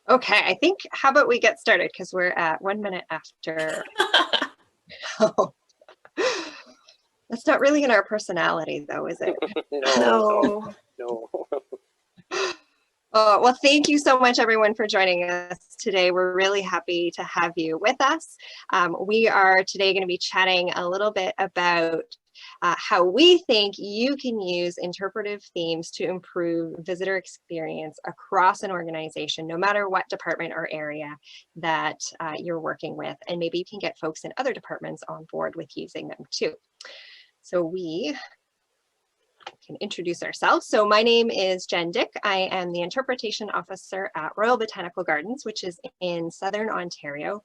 Okay, I think, how about we get started because we're at 1 minute after. Oh, that's not really in our personality though, is it? No. Well, thank you so much, everyone, for joining us today. We're really happy to have you with us. We are today going to be chatting a little bit about how we think you can use interpretive themes to improve visitor experience across an organization, no matter what department or area that you're working with. And maybe you can get folks in other departments on board with using them too. So we can introduce ourselves. So my name is Jen Dick. I am the Interpretation Officer at Royal Botanical Gardens, which is in Southern Ontario,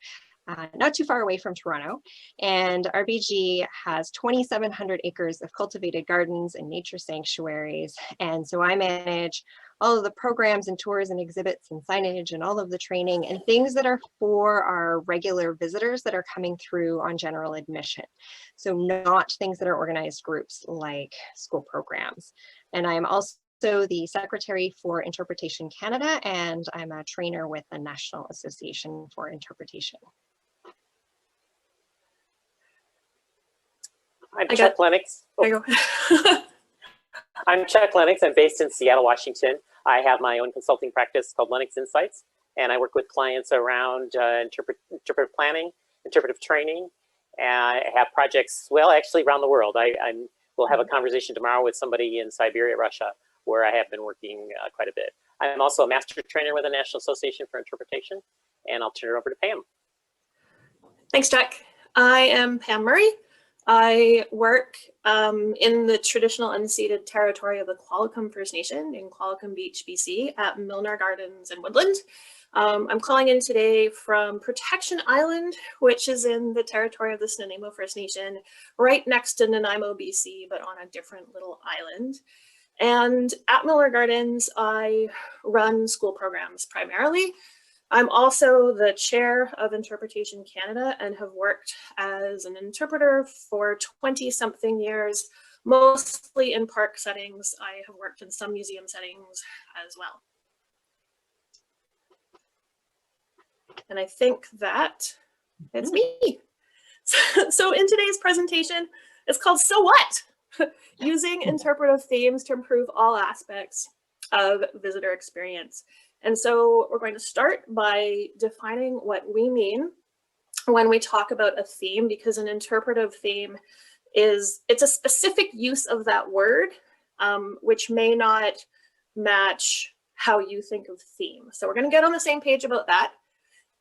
not too far away from Toronto. And RBG has 2,700 acres of cultivated gardens and nature sanctuaries. And so I manage all of the programs and tours and exhibits and signage and all of the training and things that are for our regular visitors that are coming through on general admission. So not things that are organized groups like school programs. And I'm also the Secretary for Interpretation Canada, and I'm a trainer with the National Association for Interpretation. I'm Chuck Lennox. There you go. I'm Chuck Lennox. I'm based in Seattle, Washington. I have my own consulting practice called Lennox Insites, and I work with clients around interpretive planning, interpretive training, and I have projects, well, actually around the world. We'll have a conversation tomorrow with somebody in Siberia, Russia, where I have been working quite a bit. I'm also a master trainer with the National Association for Interpretation, and I'll turn it over to Pam. Thanks, Chuck. I am Pam Murray. I work in the traditional unceded territory of the Qualicum First Nation in Qualicum Beach, BC at Milner Gardens in Woodland. I'm calling in today from Protection Island, which is in the territory of the Nanaimo First Nation, right next to Nanaimo, BC, but on a different little island. And at Milner Gardens, I run school programs primarily. I'm also the chair of Interpretation Canada and have worked as an interpreter for 20-something years, mostly in park settings. I have worked in some museum settings as well. And I think that it's me. So in today's presentation, it's called So What? Using interpretive themes to improve all aspects of visitor experience. And so we're going to start by defining what we mean when we talk about a theme, because an interpretive theme it's a specific use of that word, which may not match how you think of theme. So we're going to get on the same page about that.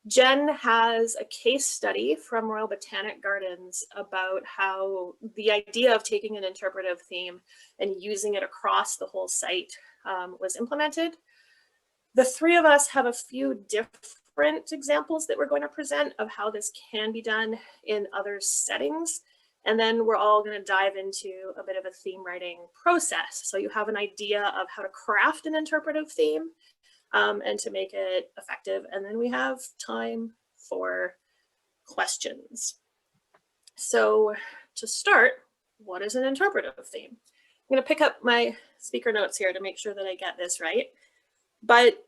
Jen has a case study from Royal Botanic Gardens about how the idea of taking an interpretive theme and using it across the whole site was implemented. The three of us have a few different examples that we're going to present of how this can be done in other settings. And then we're all going to dive into a bit of a theme writing process. So you have an idea of how to craft an interpretive theme and to make it effective. And then we have time for questions. So to start, what is an interpretive theme? I'm going to pick up my speaker notes here to make sure that I get this right. But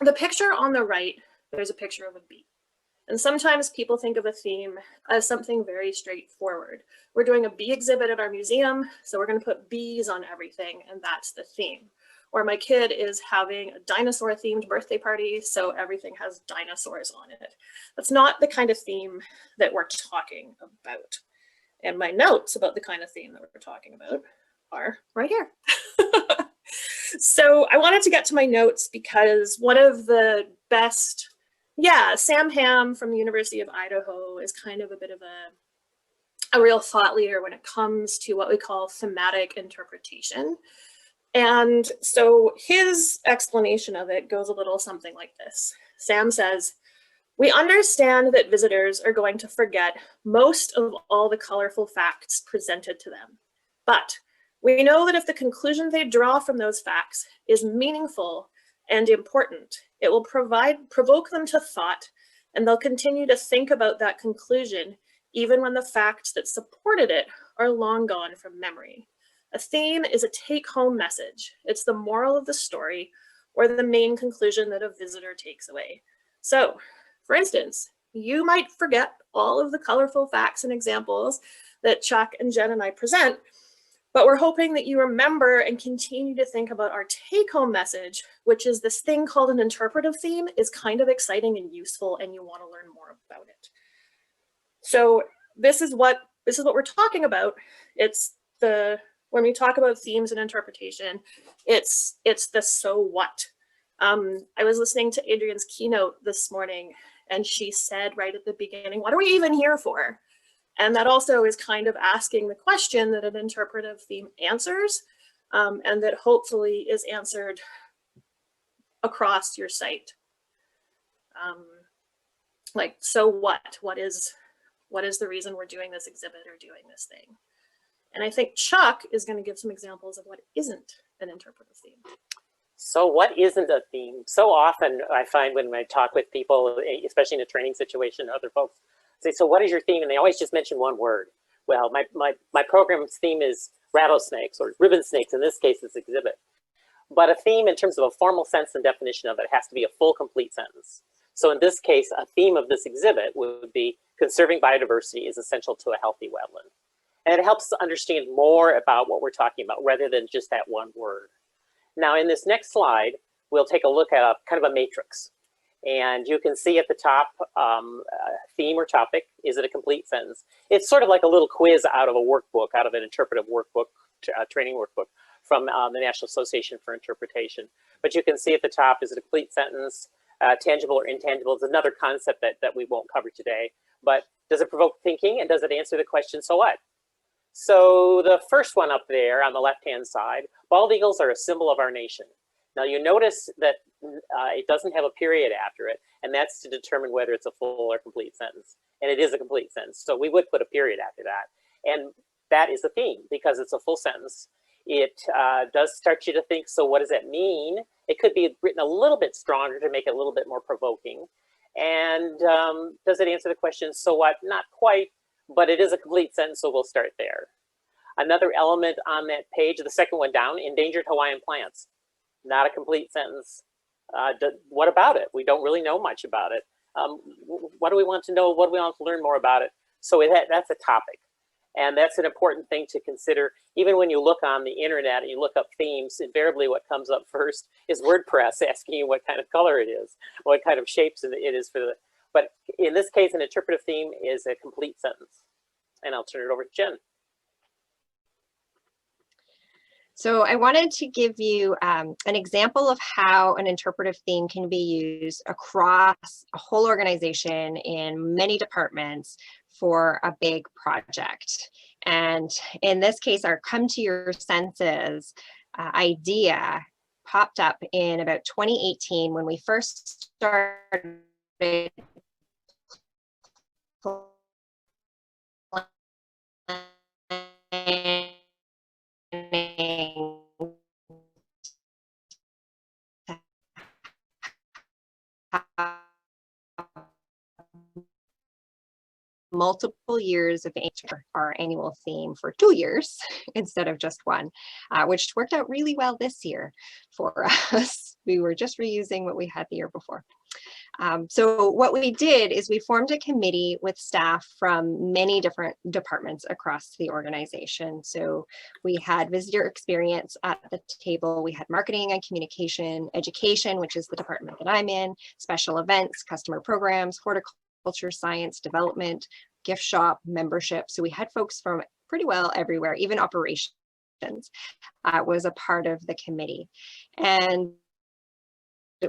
the picture on the right, there's a picture of a bee. And sometimes people think of a theme as something very straightforward. We're doing a bee exhibit at our museum, so we're going to put bees on everything, and that's the theme. Or my kid is having a dinosaur-themed birthday party, so everything has dinosaurs on it. That's not the kind of theme that we're talking about. And my notes about the kind of theme that we're talking about are right here. So I wanted to get to my notes because one of the best, Sam Ham from the University of Idaho is kind of a bit of a real thought leader when it comes to what we call thematic interpretation. And so his explanation of it goes a little something like this. Sam says, "We understand that visitors are going to forget most of all the colorful facts presented to them. But we know that if the conclusion they draw from those facts is meaningful and important, it will provoke them to thought, and they'll continue to think about that conclusion even when the facts that supported it are long gone from memory. A theme is a take-home message. It's the moral of the story, or the main conclusion that a visitor takes away. So, for instance, you might forget all of the colorful facts and examples that Chuck and Jen and I present, but we're hoping that you remember and continue to think about our take-home message, which is this thing called an interpretive theme is kind of exciting and useful, and you want to learn more about it. So this is what we're talking about. It's when we talk about themes and interpretation, it's the so what. I was listening to Adrian's keynote this morning, and she said right at the beginning, what are we even here for? And that also is kind of asking the question that an interpretive theme answers, and that hopefully is answered across your site. Like, so what? What is the reason we're doing this exhibit or doing this thing? And I think Chuck is going to give some examples of what isn't an interpretive theme. So what isn't a theme? So often I find when I talk with people, especially in a training situation, other folks say, so what is your theme? And they always just mention one word. Well, my program's theme is rattlesnakes or ribbon snakes. In this case, it's exhibit. But a theme in terms of a formal sense and definition of it has to be a full, complete sentence. So in this case, a theme of this exhibit would be conserving biodiversity is essential to a healthy wetland. And it helps us understand more about what we're talking about rather than just that one word. Now in this next slide, we'll take a look at a kind of a matrix. And you can see at the top, theme or topic, is it a complete sentence? It's sort of like a little quiz out of a workbook, out of an interpretive workbook, training workbook from the National Association for Interpretation. But you can see at the top, is it a complete sentence? Tangible or intangible is another concept that we won't cover today. But does it provoke thinking, and does it answer the question, so what? So the first one up there on the left-hand side, bald eagles are a symbol of our nation. Now you notice that it doesn't have a period after it, and that's to determine whether it's a full or complete sentence. And it is a complete sentence, so we would put a period after that. And that is a theme because it's a full sentence. It does start you to think, so what does that mean? It could be written a little bit stronger to make it a little bit more provoking. And does it answer the question, so what? Not quite, but it is a complete sentence, so we'll start there. Another element on that page, the second one down, endangered Hawaiian plants. Not a complete sentence. What about it? We don't really know much about it. What do we want to know? What do we want to learn more about it? So that's a topic. And that's an important thing to consider. Even when you look on the internet and you look up themes, invariably what comes up first is WordPress asking you what kind of color it is, what kind of shapes it is for the, but in this case, an interpretive theme is a complete sentence. And I'll turn it over to Jen. So I wanted to give you an example of how an interpretive theme can be used across a whole organization in many departments for a big project. And in this case, our come to your senses idea popped up in about 2018 when we first started multiple years of our annual theme for 2 years instead of just one, which worked out really well this year for us. We were just reusing what we had the year before. So what we did is we formed a committee with staff from many different departments across the organization. So we had visitor experience at the table, we had marketing and communication, education, which is the department that I'm in, special events, customer programs, horticulture, science, development, gift shop, membership. So we had folks from pretty well everywhere, even operations was a part of the committee. And we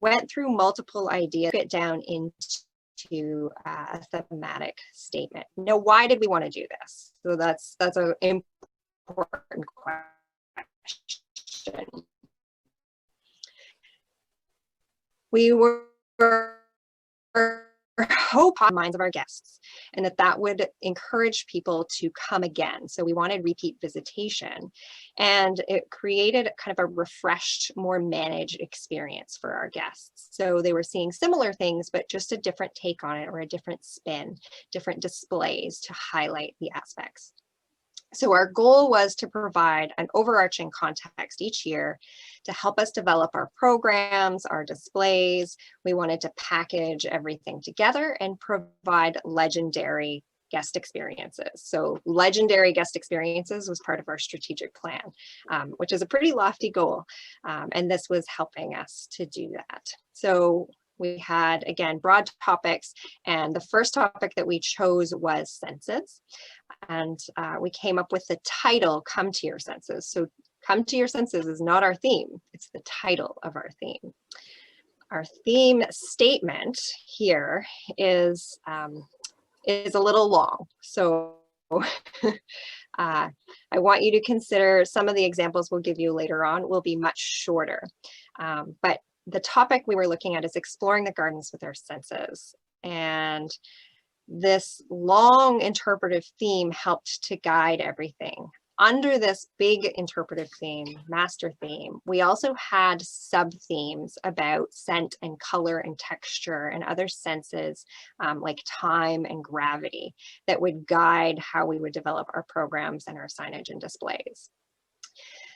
went through multiple ideas, get down into a thematic statement. Now, why did we want to do this? So that's an important question. We were hope on the minds of our guests, and that would encourage people to come again. So we wanted repeat visitation, and it created kind of a refreshed, more managed experience for our guests. So they were seeing similar things, but just a different take on it or a different spin, different displays to highlight the aspects. So our goal was to provide an overarching context each year to help us develop our programs, our displays. We wanted to package everything together and provide legendary guest experiences. So legendary guest experiences was part of our strategic plan, which is a pretty lofty goal. And this was helping us to do that. So we had, again, broad topics, and the first topic that we chose was senses. And we came up with the title, Come to Your Senses. So Come to Your Senses is not our theme, it's the title of our theme. Our theme statement here is a little long. So I want you to consider some of the examples we'll give you later on will be much shorter. But the topic we were looking at is exploring the gardens with our senses. And this long interpretive theme helped to guide everything. Under this big interpretive theme, master theme, we also had sub-themes about scent and color and texture and other senses like time and gravity that would guide how we would develop our programs and our signage and displays.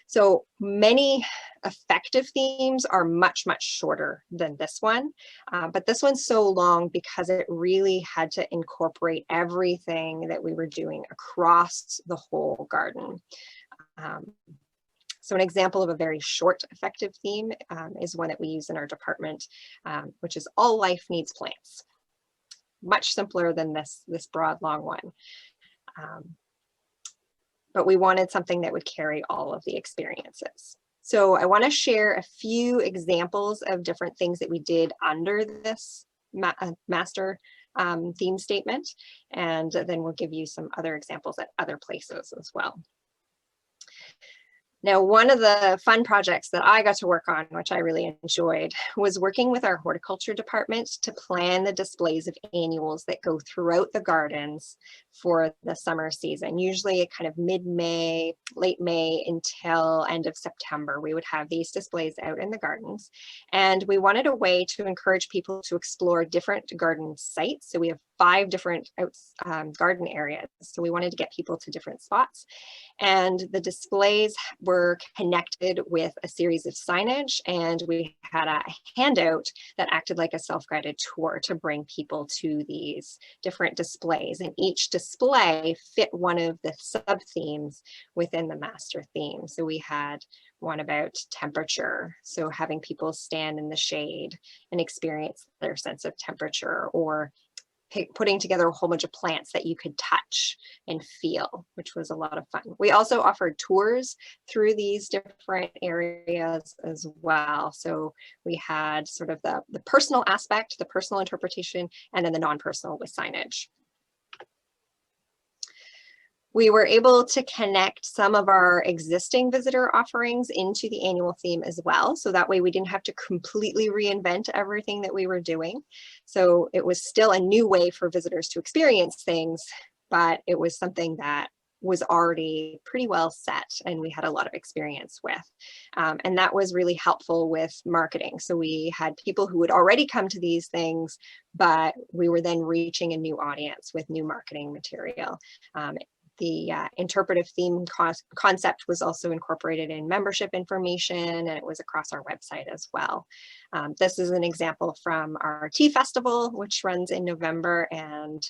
So many effective themes are much, much shorter than this one, but this one's so long because it really had to incorporate everything that we were doing across the whole garden. So an example of a very short effective theme is one that we use in our department, which is All Life Needs Plants. Much simpler than this broad, long one. But we wanted something that would carry all of the experiences. So I want to share a few examples of different things that we did under this master theme statement, and then we'll give you some other examples at other places as well. Now, one of the fun projects that I got to work on, which I really enjoyed, was working with our horticulture department to plan the displays of annuals that go throughout the gardens for the summer season. Usually kind of mid-May, late May until end of September, we would have these displays out in the gardens. And we wanted a way to encourage people to explore different garden sites. So we have 5 different garden areas. So we wanted to get people to different spots. And the displays were connected with a series of signage, and we had a handout that acted like a self-guided tour to bring people to these different displays. And each display fit one of the sub-themes within the master theme. So we had one about temperature, so having people stand in the shade and experience their sense of temperature, or putting together a whole bunch of plants that you could touch and feel, which was a lot of fun. We also offered tours through these different areas as well. So we had sort of the personal aspect, the personal interpretation, and then the non-personal with signage. We were able to connect some of our existing visitor offerings into the annual theme as well. So that way we didn't have to completely reinvent everything that we were doing. So it was still a new way for visitors to experience things, but it was something that was already pretty well set and we had a lot of experience with. And that was really helpful with marketing. So we had people who would already come to these things, but we were then reaching a new audience with new marketing material. The interpretive theme concept was also incorporated in membership information, and it was across our website as well. This is an example from our tea festival, which runs in November, and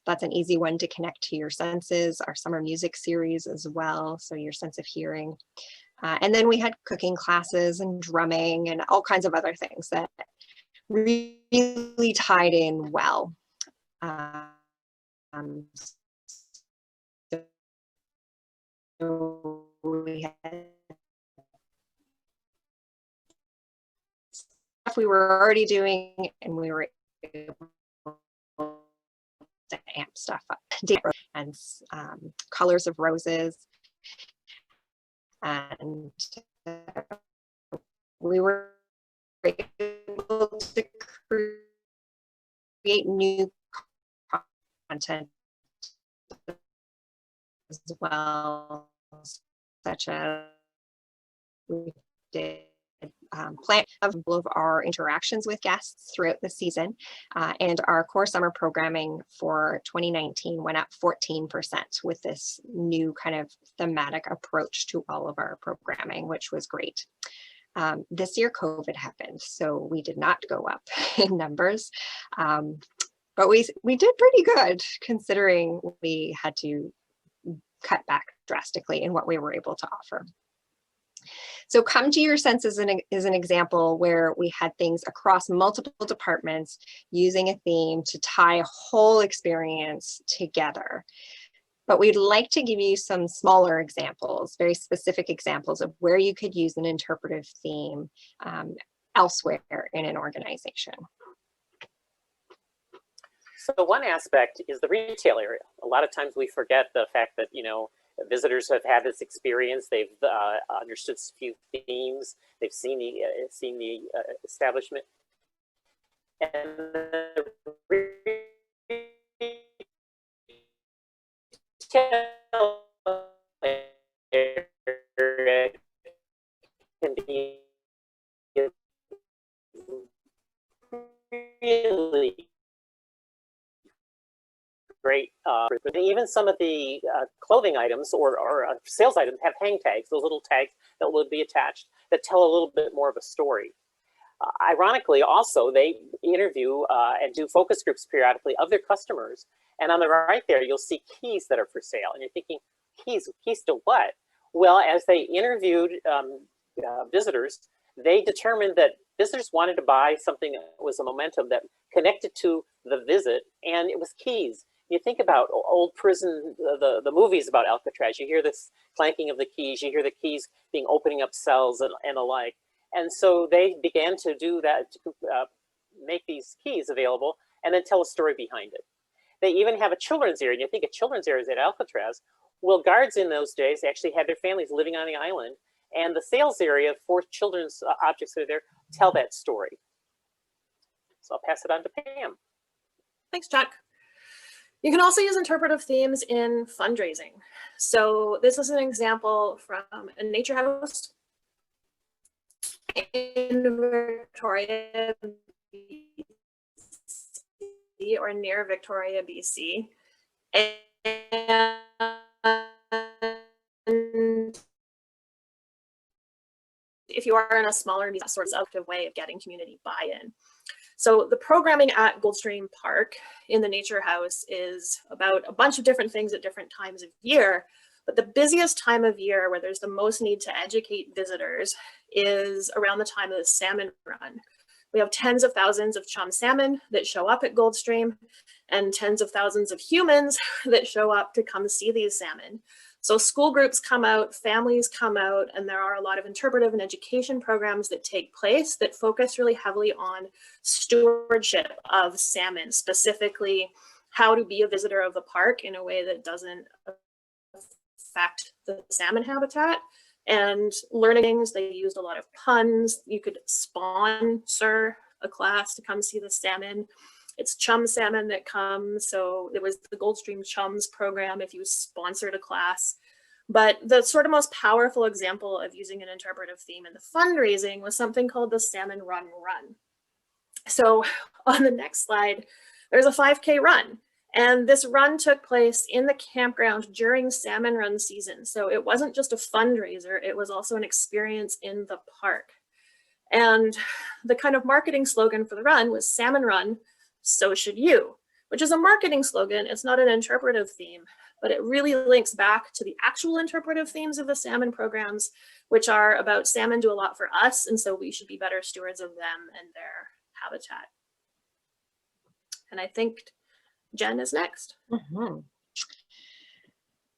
that's an easy one to connect to your senses. Our summer music series as well, so your sense of hearing. And then we had cooking classes and drumming and all kinds of other things that really tied in well. So we had stuff we were already doing, and we were able to amp stuff up. And colors of roses, and we were able to create new content as well, such as we did plan of our interactions with guests throughout the season, and our core summer programming for 2019 went up 14% with this new kind of thematic approach to all of our programming, which was great. This year COVID happened, so we did not go up in numbers, but we did pretty good considering we had to cut back drastically in what we were able to offer. So Come to Your Senses is an example where we had things across multiple departments using a theme to tie a whole experience together. But we'd like to give you some smaller examples, very specific examples of where you could use an interpretive theme elsewhere in an organization. So one aspect is the retail area. A lot of times we forget the fact that, you know, visitors have had this experience. They've understood a few themes. They've seen the establishment, and the retail area can be really great. Even some of the clothing items or sales items have hang tags, those little tags that will be attached that tell a little bit more of a story. Ironically, also, they interview and do focus groups periodically of their customers. And on the right there, you'll see keys that are for sale. And you're thinking, keys to what? Well, as they interviewed visitors, they determined that visitors wanted to buy something that was a momentum that connected to the visit, and it was keys. You think about old prison, the movies about Alcatraz, you hear this clanking of the keys, you hear the keys being opening up cells and the like. And so they began to do that, to make these keys available and then tell a story behind it. They even have a children's area, and you think of children's areas at Alcatraz. Well, guards in those days actually had their families living on the island, and the sales area for children's objects that are there tell that story. So I'll pass it on to Pam. Thanks, Chuck. You can also use interpretive themes in fundraising. So this is an example from a nature house in Victoria, BC, or near Victoria, BC. And if you are in a smaller, sort of active way of getting community buy-in. So the programming at Goldstream Park in the Nature House is about a bunch of different things at different times of year, but the busiest time of year where there's the most need to educate visitors is around the time of the Salmon Run. We have tens of thousands of chum salmon that show up at Goldstream and tens of thousands of humans that show up to come see these salmon. So school groups come out, families come out, and there are a lot of interpretive and education programs that take place that focus really heavily on stewardship of salmon, specifically how to be a visitor of the park in a way that doesn't affect the salmon habitat. And learning things, they used a lot of puns. You could sponsor a class to come see the salmon. It's chum salmon that comes. So it was the Goldstream Chums program if you sponsored a class. But the sort of most powerful example of using an interpretive theme in the fundraising was something called the Salmon Run. So on the next slide, there's a 5K run. And this run took place in the campground during Salmon Run season. So it wasn't just a fundraiser, it was also an experience in the park. And the kind of marketing slogan for the run was Salmon Run, so should you, which is a marketing slogan. It's not an interpretive theme, but it really links back to the actual interpretive themes of the salmon programs, which are about salmon do a lot for us, and so we should be better stewards of them and their habitat. And I think Jen is next. Mm-hmm.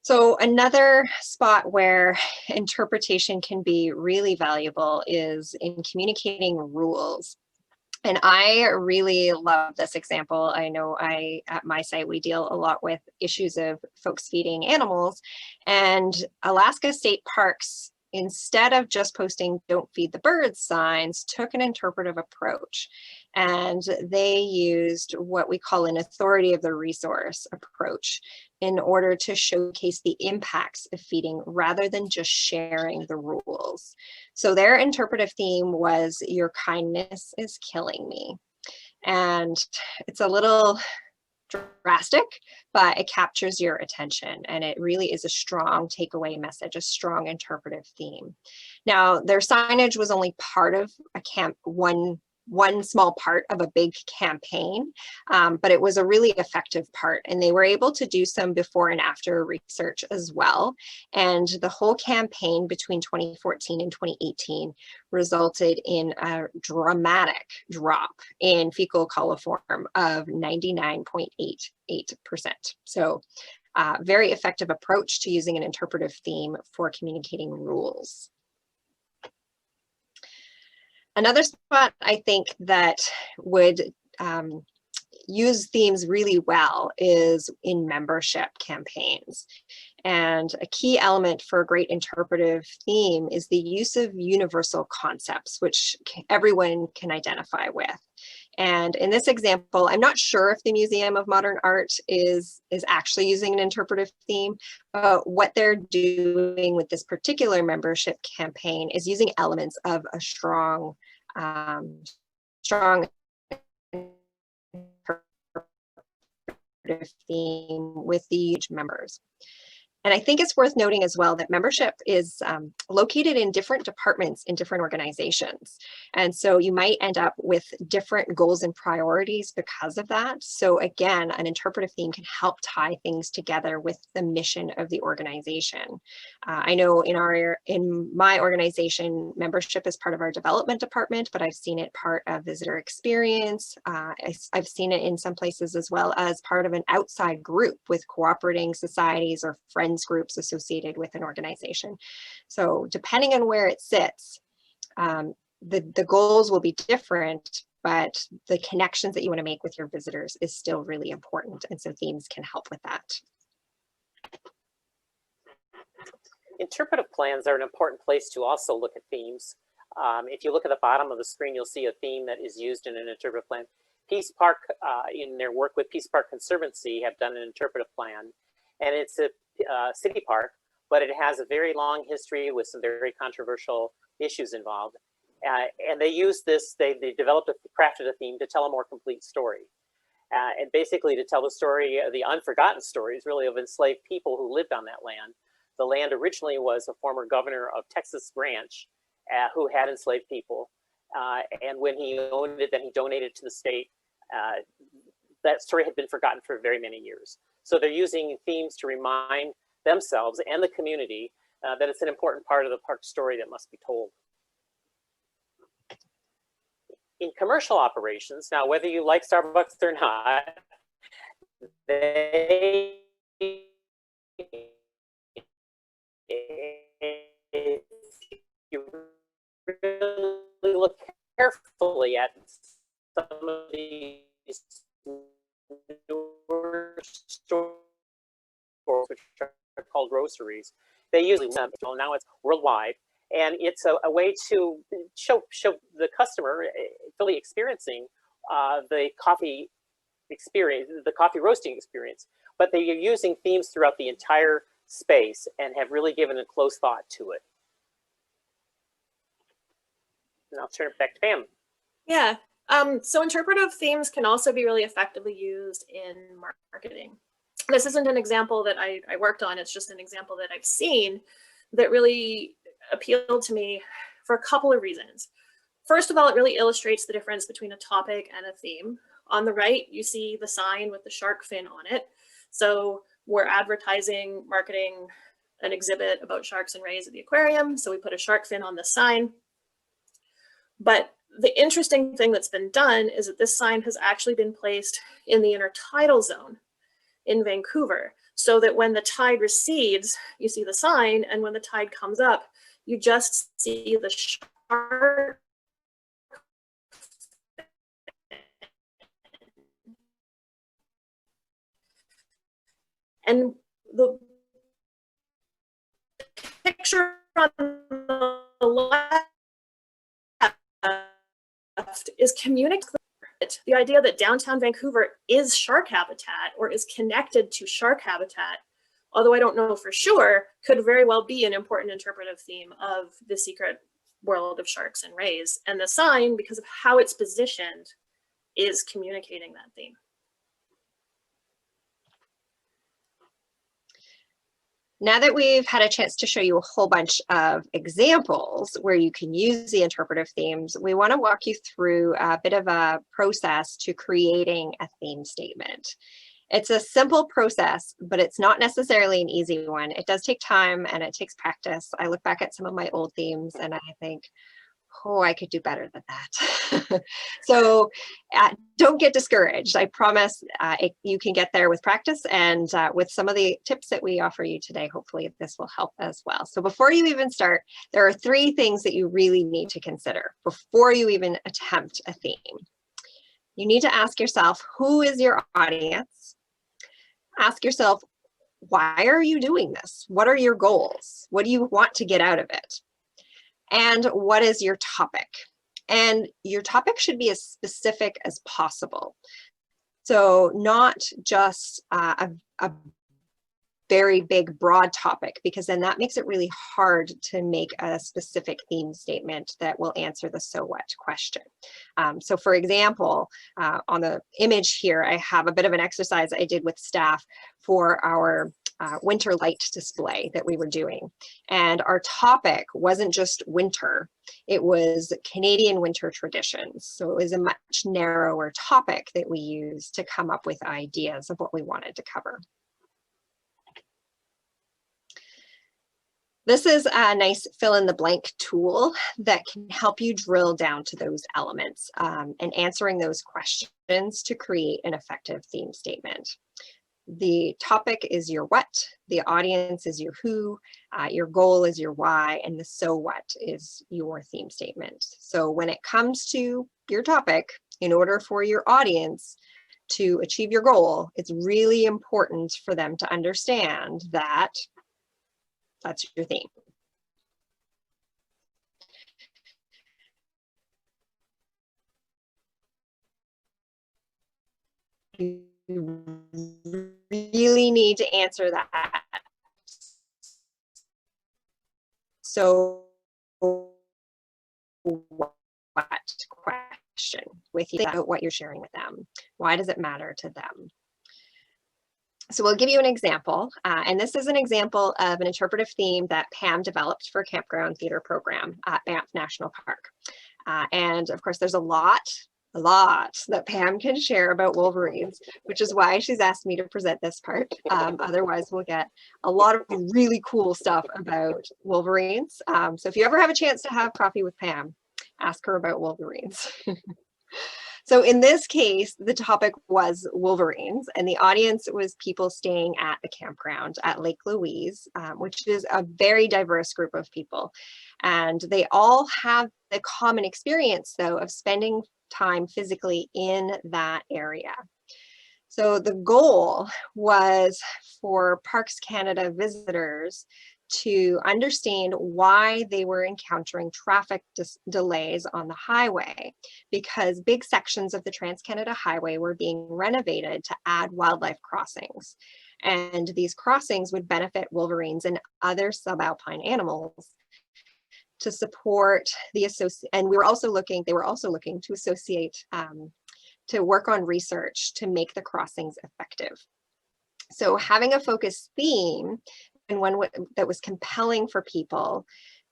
So another spot where interpretation can be really valuable is in communicating rules. And I really love this example. I know at my site, we deal a lot with issues of folks feeding animals, and Alaska State Parks, instead of just posting "Don't feed the birds" signs, took an interpretive approach. And they used what we call an authority of the resource approach in order to showcase the impacts of feeding rather than just sharing the rules. So their interpretive theme was "Your kindness is killing me." And it's a little drastic, but it captures your attention, and it really is a strong takeaway message, a strong interpretive theme. Now, their signage was only part of a one small part of a big campaign, but it was a really effective part, and they were able to do some before and after research as well. And the whole campaign between 2014 and 2018 resulted in a dramatic drop in fecal coliform of 99.88%. So very effective approach to using an interpretive theme for communicating rules. Another spot I think that would use themes really well is in membership campaigns. And a key element for a great interpretive theme is the use of universal concepts, which everyone can identify with. And in this example, I'm not sure if the Museum of Modern Art is actually using an interpretive theme, but what they're doing with this particular membership campaign is using elements of a strong theme with the members. And I think it's worth noting as well that membership is located in different departments in different organizations. And so you might end up with different goals and priorities because of that. So again, an interpretive theme can help tie things together with the mission of the organization. I know in my organization, membership is part of our development department, but I've seen it part of visitor experience. I've seen it in some places as well as part of an outside group with cooperating societies or friends groups associated with an organization. So depending on where it sits, the goals will be different, but the connections that you want to make with your visitors is still really important. And so themes can help with that. Interpretive plans are an important place to also look at themes. If you look at the bottom of the screen, you'll see a theme that is used in an interpretive plan. Peace Park, in their work with Peace Park Conservancy, have done an interpretive plan. And it's a city park, but it has a very long history with some very controversial issues involved. And they use this, they crafted a theme to tell a more complete story. And basically to tell the story, the unforgotten stories really of enslaved people who lived on that land. The land originally was a former governor of Texas ranch who had enslaved people. And when he owned it, then he donated to the state. That story had been forgotten for very many years. So they're using themes to remind themselves and the community that it's an important part of the park story that must be told. In commercial operations, now whether you like Starbucks or not, if you really look carefully at some of these newer stores, which are called groceries, they usually now it's worldwide, and it's a way to show the customer fully experiencing the coffee experience, the coffee roasting experience. But they are using themes throughout the entire space and have really given a close thought to it. And I'll turn it back to Pam. Yeah. So interpretive themes can also be really effectively used in marketing. This isn't an example that I worked on, it's just an example that I've seen that really appealed to me for a couple of reasons. First of all, it really illustrates the difference between a topic and a theme. On the right, you see the sign with the shark fin on it. So we're advertising, marketing an exhibit about sharks and rays at the aquarium. So we put a shark fin on the sign. But the interesting thing that's been done is that this sign has actually been placed in the intertidal zone in Vancouver, so that when the tide recedes, you see the sign, and when the tide comes up, you just see the shark. And the picture on the left is communicating. the idea that downtown Vancouver is shark habitat or is connected to shark habitat, although I don't know for sure, could very well be an important interpretive theme of the secret world of sharks and rays. And the sign, because of how it's positioned, is communicating that theme. Now that we've had a chance to show you a whole bunch of examples where you can use the interpretive themes, we want to walk you through a bit of a process to creating a theme statement. It's a simple process, but it's not necessarily an easy one. It does take time and it takes practice. I look back at some of my old themes and I think, oh, I could do better than that. So don't get discouraged. I promise you can get there with practice, and with some of the tips that we offer you today, hopefully this will help as well. So before you even start, there are 3 things that you really need to consider before you even attempt a theme. You need to ask yourself, who is your audience? Ask yourself, why are you doing this? What are your goals? What do you want to get out of it? And what is your topic? And your topic should be as specific as possible. So not just a very big, broad topic, because then that makes it really hard to make a specific theme statement that will answer the so what question. So for example, on the image here, I have a bit of an exercise I did with staff for our winter light display that we were doing. And our topic wasn't just winter, it was Canadian winter traditions. So it was a much narrower topic that we used to come up with ideas of what we wanted to cover. This is a nice fill in the blank tool that can help you drill down to those elements and answering those questions to create an effective theme statement. The topic is your what, the audience is your who, your goal is your why, and the so what is your theme statement. So when it comes to your topic, in order for your audience to achieve your goal, it's really important for them to understand that that's your theme. You really need to answer that. So what question with you about what you're sharing with them? Why does it matter to them? So we'll give you an example, and this is an example of an interpretive theme that Pam developed for a campground theater program at Banff National Park. And of course, there's a lot that Pam can share about wolverines, which is why she's asked me to present this part. Otherwise, we'll get a lot of really cool stuff about wolverines. So if you ever have a chance to have coffee with Pam, ask her about wolverines. So in this case, the topic was wolverines, and the audience was people staying at the campground at Lake Louise, which is a very diverse group of people. And they all have the common experience, though, of spending time physically in that area. So the goal was for Parks Canada visitors to understand why they were encountering traffic delays on the highway, because big sections of the Trans-Canada Highway were being renovated to add wildlife crossings. And these crossings would benefit wolverines and other subalpine animals to support the and they were also looking to associate, to work on research to make the crossings effective. So having a focused theme and one that was compelling for people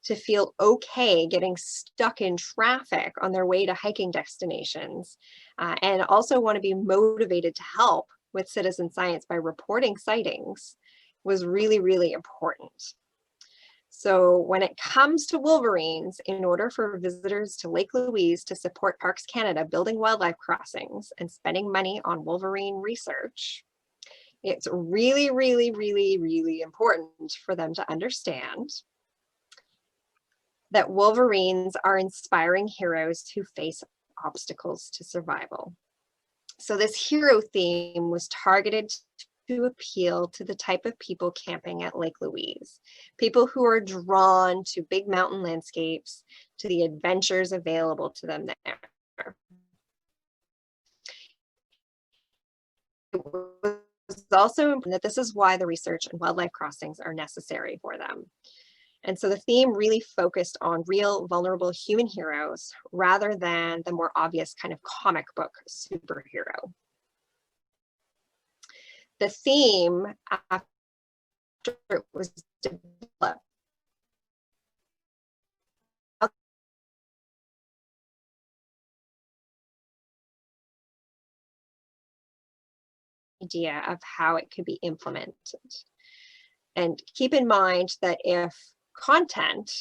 to feel okay getting stuck in traffic on their way to hiking destinations, and also want to be motivated to help with citizen science by reporting sightings was really, really important. So when it comes to wolverines, in order for visitors to Lake Louise to support Parks Canada building wildlife crossings and spending money on wolverine research, it's really, really, really, really important for them to understand that wolverines are inspiring heroes who face obstacles to survival. So this hero theme was targeted to appeal to the type of people camping at Lake Louise, people who are drawn to big mountain landscapes, to the adventures available to them there. was also important that this is why the research and wildlife crossings are necessary for them. And so the theme really focused on real vulnerable human heroes rather than the more obvious kind of comic book superhero. The theme, after it was developed, idea of how it could be implemented. And keep in mind that if content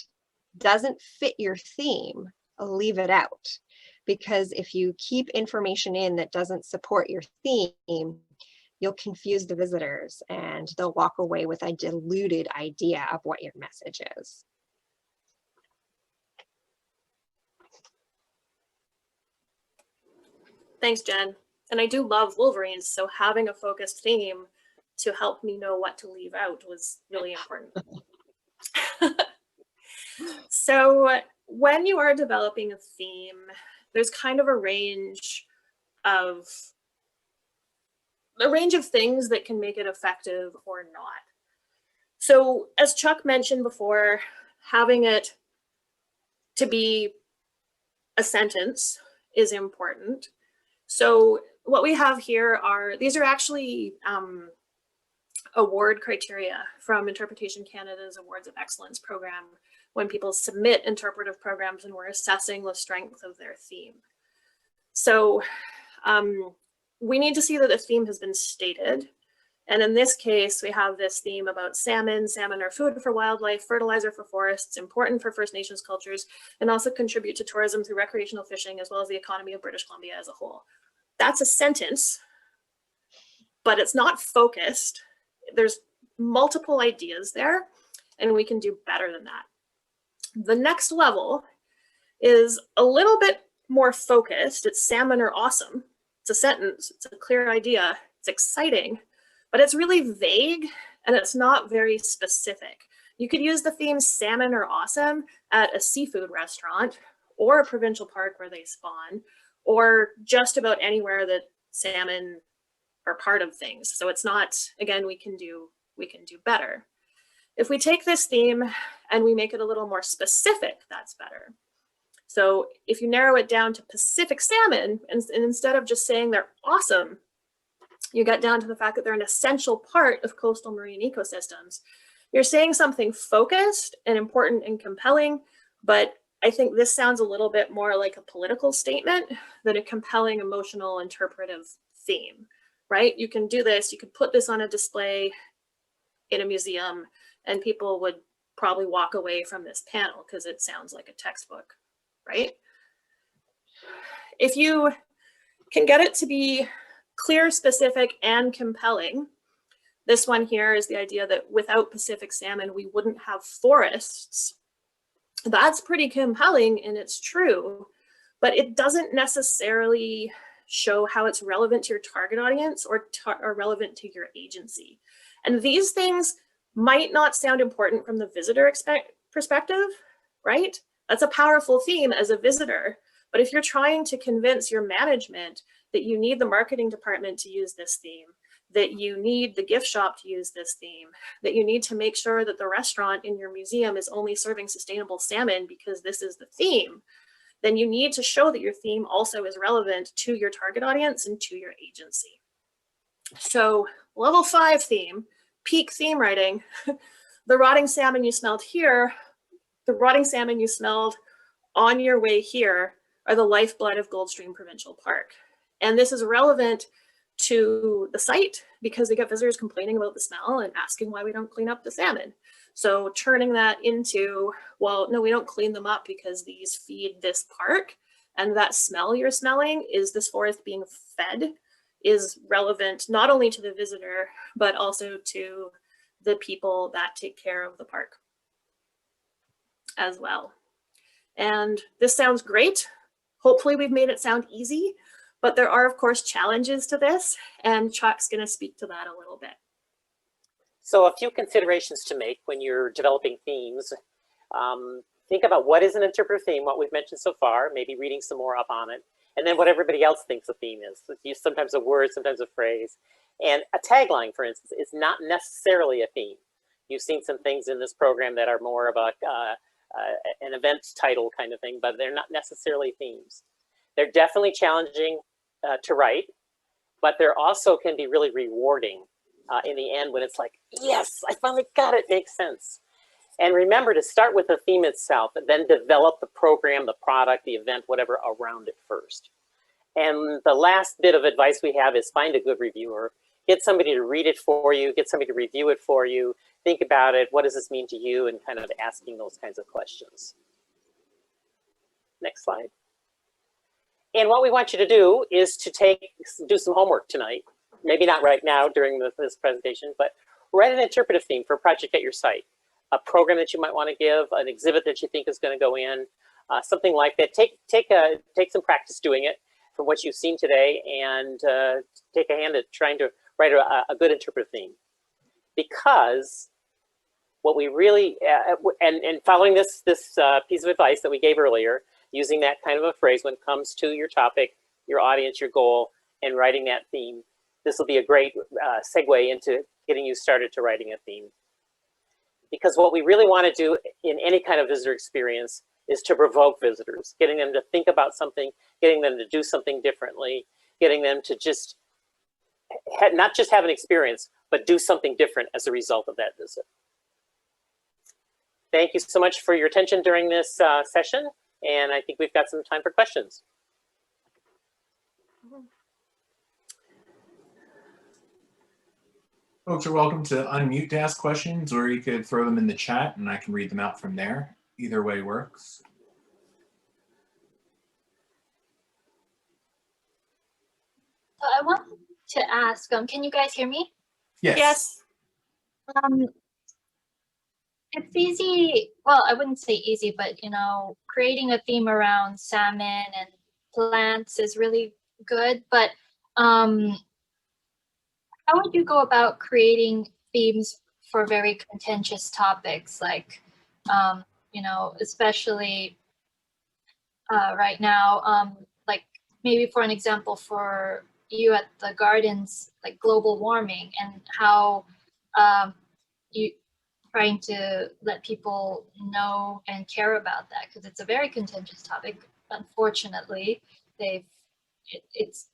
doesn't fit your theme, leave it out. Because if you keep information in that doesn't support your theme, you'll confuse the visitors and they'll walk away with a diluted idea of what your message is. Thanks, Jen. And I do love Wolverines, so having a focused theme to help me know what to leave out was really important. So when you are developing a theme, there's kind of a range of things that can make it effective or not. So as Chuck mentioned before, having it to be a sentence is important. So what we have here these are actually award criteria from Interpretation Canada's Awards of Excellence program when people submit interpretive programs and we're assessing the strength of their theme. So we need to see that the theme has been stated. And in this case, we have this theme about salmon. Salmon are food for wildlife, fertilizer for forests, important for First Nations cultures, and also contribute to tourism through recreational fishing, as well as the economy of British Columbia as a whole. That's a sentence, but it's not focused. There's multiple ideas there, and we can do better than that. The next level is a little bit more focused. It's salmon are awesome. It's a sentence, it's a clear idea, it's exciting, but it's really vague and it's not very specific. You could use the theme salmon are awesome at a seafood restaurant or a provincial park where they spawn, or just about anywhere that salmon are part of things. So it's not, again, we can do better. If we take this theme and we make it a little more specific, that's better. So if you narrow it down to Pacific salmon, and instead of just saying they're awesome, you get down to the fact that they're an essential part of coastal marine ecosystems. You're saying something focused and important and compelling, but I think this sounds a little bit more like a political statement than a compelling, emotional, interpretive theme, right? You can do this, you could put this on a display in a museum and people would probably walk away from this panel because it sounds like a textbook, right? If you can get it to be clear, specific, and compelling, this one here is the idea that without Pacific salmon, we wouldn't have forests. That's pretty compelling and it's true, but it doesn't necessarily show how it's relevant to your target audience or relevant to your agency. And these things might not sound important from the visitor perspective, right? That's a powerful theme as a visitor. But if you're trying to convince your management that you need the marketing department to use this theme, that you need the gift shop to use this theme, that you need to make sure that the restaurant in your museum is only serving sustainable salmon because this is the theme, then you need to show that your theme also is relevant to your target audience and to your agency. So level 5 theme, peak theme writing, the rotting salmon you smelled here, the rotting salmon you smelled on your way here are the lifeblood of Goldstream Provincial Park. And this is relevant to the site because we get visitors complaining about the smell and asking why we don't clean up the salmon. So turning that into, well, no, we don't clean them up because these feed this park, and that smell you're smelling is this forest being fed, is relevant not only to the visitor, but also to the people that take care of the park as well. And this sounds great. Hopefully we've made it sound easy, but there are of course challenges to this, and Chuck's gonna speak to that a little bit. So a few considerations to make when you're developing themes. Think about what is an interpretive theme, what we've mentioned so far, maybe reading some more up on it, and then what everybody else thinks a theme is. Use sometimes a word, sometimes a phrase. And a tagline, for instance, is not necessarily a theme. You've seen some things in this program that are more of an event title kind of thing, but they're not necessarily themes. They're definitely challenging to write, but they're also can be really rewarding in the end when it's like, yes, I finally got it, makes sense. And remember to start with the theme itself, and then develop the program, the product, the event, whatever around it first. And the last bit of advice we have is find a good reviewer. Get somebody to read it for you, get somebody to review it for you, think about it, what does this mean to you, and kind of asking those kinds of questions. Next slide. And what we want you to do is to do some homework tonight. Maybe not right now during this presentation, but write an interpretive theme for a project at your site. A program that you might want to give, an exhibit that you think is going to go in, something like that. Take some practice doing it from what you've seen today, and take a hand at trying to write a good interpretive theme. Because what we really, and following this piece of advice that we gave earlier, using that kind of a phrase when it comes to your topic, your audience, your goal, and writing that theme, this will be a great segue into getting you started to writing a theme. Because what we really want to do in any kind of visitor experience is to provoke visitors, getting them to think about something, getting them to do something differently, getting them to just, not just have an experience, but do something different as a result of that visit. Thank you so much for your attention during this session, and I think we've got some time for questions. Folks are welcome to unmute to ask questions, or you could throw them in the chat and I can read them out from there. Either way works. So I want to ask, can you guys hear me? Yes. Yes. It's easy, well, I wouldn't say easy, but you know, creating a theme around salmon and plants is really good, but how would you go about creating themes for very contentious topics, like, you know, especially right now, like maybe for an example for you at the gardens, like global warming, and how you trying to let people know and care about that, because it's a very contentious topic. Unfortunately, it's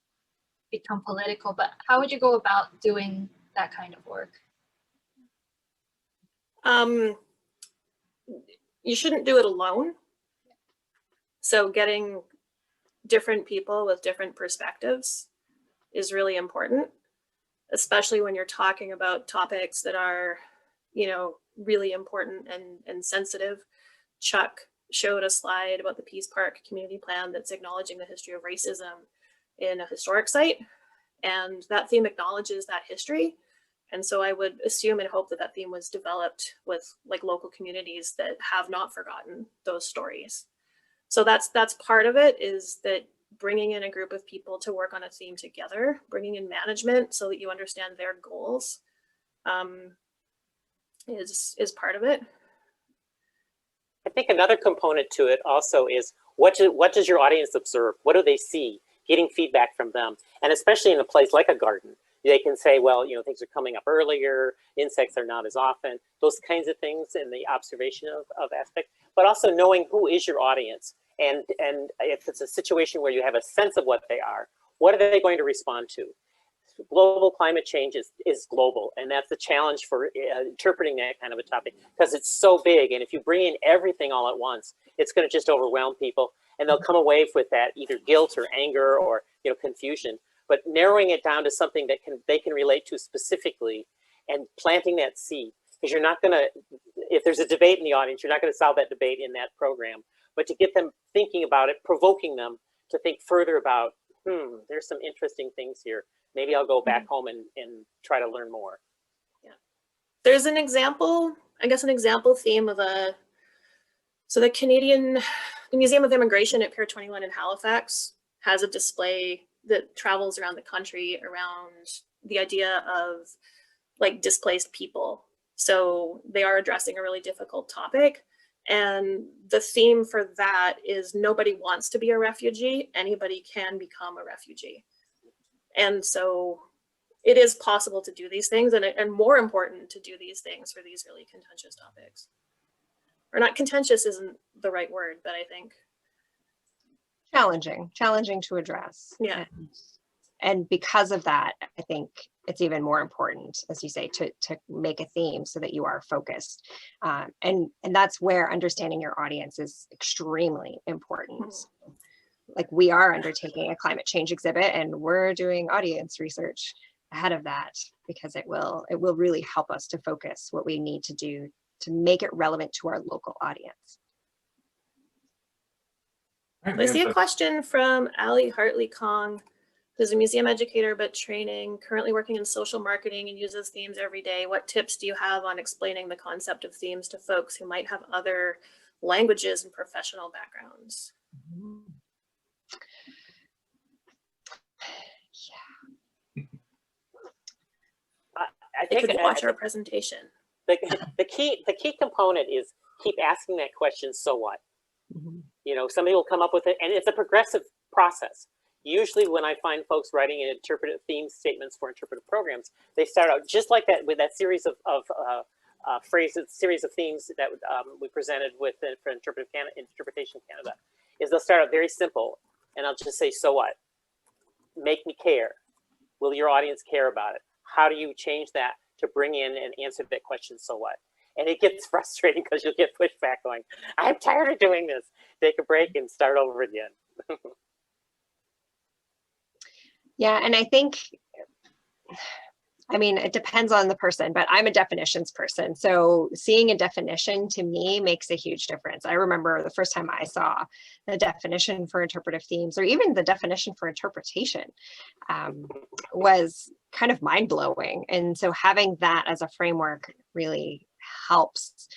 become political, but how would you go about doing that kind of work? You shouldn't do it alone. So getting different people with different perspectives is really important, especially when you're talking about topics that are, you know, really important and sensitive. Chuck showed a slide about the Peace Park community plan that's acknowledging the history of racism in a historic site, and that theme acknowledges that history. And so I would assume and hope that that theme was developed with like local communities that have not forgotten those stories. So that's part of it, is that bringing in a group of people to work on a theme together, bringing in management so that you understand their goals is part of it. I think another component to it also is what does your audience observe? What do they see? Getting feedback from them. And especially in a place like a garden, they can say, well, you know, things are coming up earlier, insects are not as often, those kinds of things in the observation of aspect, but also knowing who is your audience. And if it's a situation where you have a sense of what they are, what are they going to respond to? Global climate change is global, and that's the challenge for interpreting that kind of a topic, because it's so big, and if you bring in everything all at once, it's going to just overwhelm people, and they'll come away with that either guilt or anger or, you know, confusion. But narrowing it down to something that they can relate to specifically, and planting that seed, because you're not going to, if there's a debate in the audience, you're not going to solve that debate in that program, but to get them thinking about it, provoking them to think further about, there's some interesting things here. Maybe I'll go back home and try to learn more. Yeah. There's an example, I guess an example theme of so the Museum of Immigration at Pier 21 in Halifax has a display that travels around the country around the idea of like displaced people. So they are addressing a really difficult topic. And the theme for that is nobody wants to be a refugee. Anybody can become a refugee. And so it is possible to do these things, and more important to do these things for these really contentious topics. Or not contentious isn't the right word, but I think challenging to address. Yeah. And because of that, I think it's even more important, as you say, to make a theme so that you are focused. And that's where understanding your audience is extremely important. Like, we are undertaking a climate change exhibit and we're doing audience research ahead of that, because it will really help us to focus what we need to do to make it relevant to our local audience. All right, I we see have a question from Ali Hartley Kong, who's a museum educator but training, currently working in social marketing and uses themes every day. What tips do you have on explaining the concept of themes to folks who might have other languages and professional backgrounds? I They think could watch our presentation. the key component is keep asking that question, so what? You know, somebody will come up with it, and it's a progressive process. Usually when I find folks writing interpretive theme statements for interpretive programs, they start out just like that, with that series of phrases, series of themes that we presented with for Interpretation Canada, is they'll start out very simple, and I'll just say, so what? Make me care. Will your audience care about it? How do you change that to bring in and answer that question, so what? And it gets frustrating because you'll get pushback going, I'm tired of doing this. Take a break and start over again. Yeah, and I think, I mean, it depends on the person, but I'm a definitions person. So seeing a definition to me makes a huge difference. I remember the first time I saw the definition for interpretive themes, or even the definition for interpretation, was kind of mind-blowing. And so having that as a framework really helps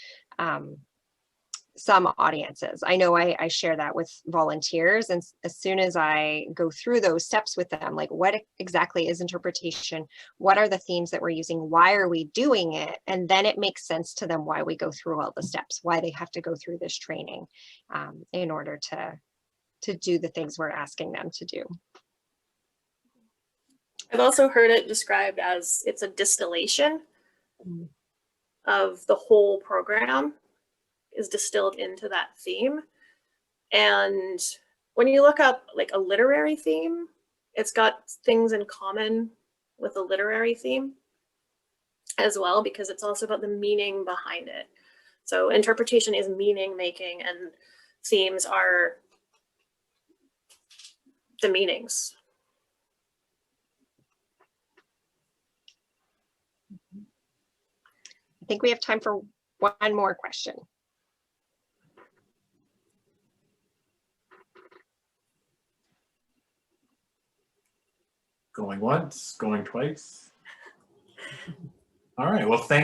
some audiences. I know I share that with volunteers, and as soon as I go through those steps with them, like, what exactly is interpretation? What are the themes that we're using? Why are we doing it? And then it makes sense to them why we go through all the steps, why they have to go through this training in order to do the things we're asking them to do. I've also heard it described as it's a distillation of the whole program is distilled into that theme. And when you look up like a literary theme, it's got things in common with a literary theme as well, because it's also about the meaning behind it. So interpretation is meaning making, and themes are the meanings. I think we have time for one more question. Going once, going twice. All right, well, thank